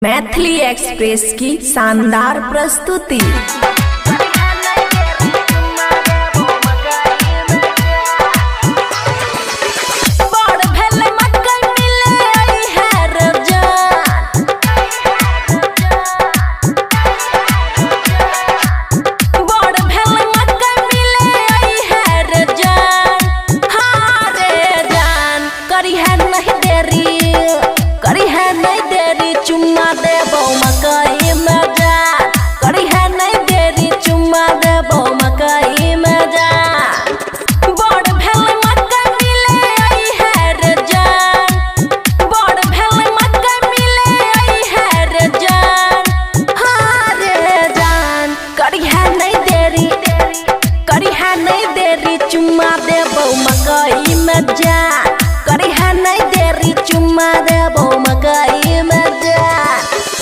Maithili express की शानदार प्रस्तुति। चुम्मा देबो मकई में जा, करी है नहीं देरी चुम्मा देबो मकई में जा। बड़ भेल मकई मिले आई है रे जान, बड़ भेल मकई मिले आई है रे जान। हाँ रे जान, करी है नहीं देरी, करी है नहीं देरी चुम्मा देबो मकई में जा, करी है नहीं देरी चुम्मा देबो मकई में जा।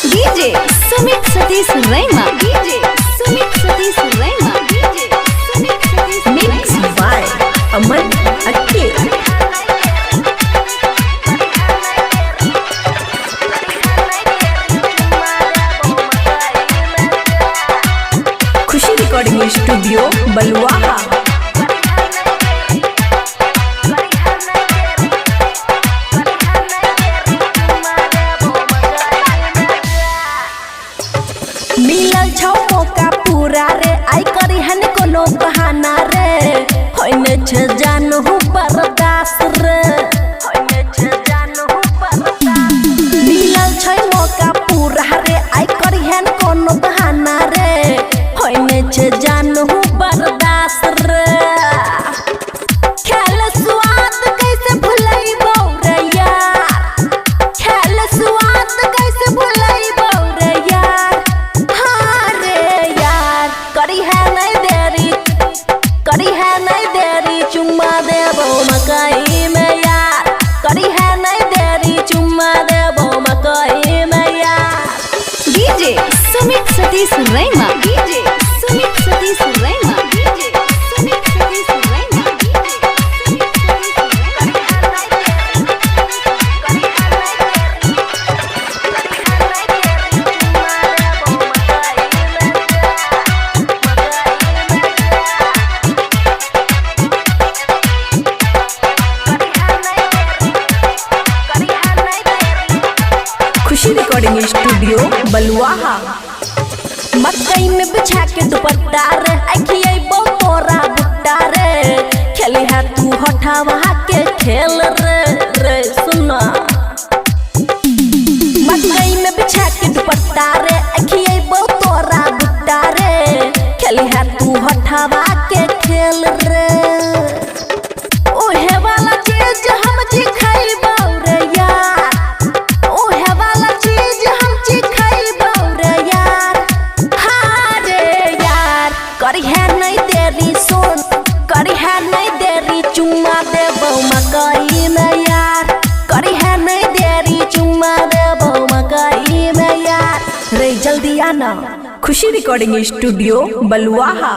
डीजे सुमित सतीश रैमा, डीजे सुमित सतीश रैमा, DJ Sumit Satish mix by Aman Akela. Khushi recording studio Baluaha. मिलल छौ मौका पूरा रे, आई करी हन कोनो बहाना रे। होइने छ जानू बर्दाश्त रे, होइने छ जानू बर्दाश्त। मिलल छै मौका पूरा रे, आई करी हन कोनो बहाना रे। होइने छ जानू बर्दाश्त रे। खेल स्वाद कैसे भुलैबौ रे यार, खेल स्वाद कैसे भुलैबौ रे यार। हाँ रे यार, करी है नहीं देरी, करी है नहीं देरी चुम्मा देबो मकई में यार, करी है नहीं देरी चुम्मा देबो मकई में यार। डीजे सुमित सतीश रैमा, डीजे सुमित सतीश रैमा, डीजे सुमित सतीश रैमा, डीजे सुमित सतीश खुशी रिकॉर्डिंग स्टूडियो बलुआहा। मकई में बिछा के दुपट्टा रे, आखिए तोरा बुट्टा रे। खेली है तू हठावा के खेल रे, रे सुना। मकई में बिछा के दुपट्टा रे, आखिए तोरा बुट्टा रे। खेली है तू हठावा के खेल रे। ओहे वाला चीज हम जी खइबौ रे यार, ओहे वाला चीज हम जी खइबौ रे यार। हाँ रे यार, करी है नहीं देरी सुन, करी है नहीं देरी चुम्मा देबो मकई में यार, करी है नहीं देरी चुम्मा देबो मकई में यार। रे जल्दी आना। खुशी रिकॉर्डिंग स्टूडियो बलुआहा।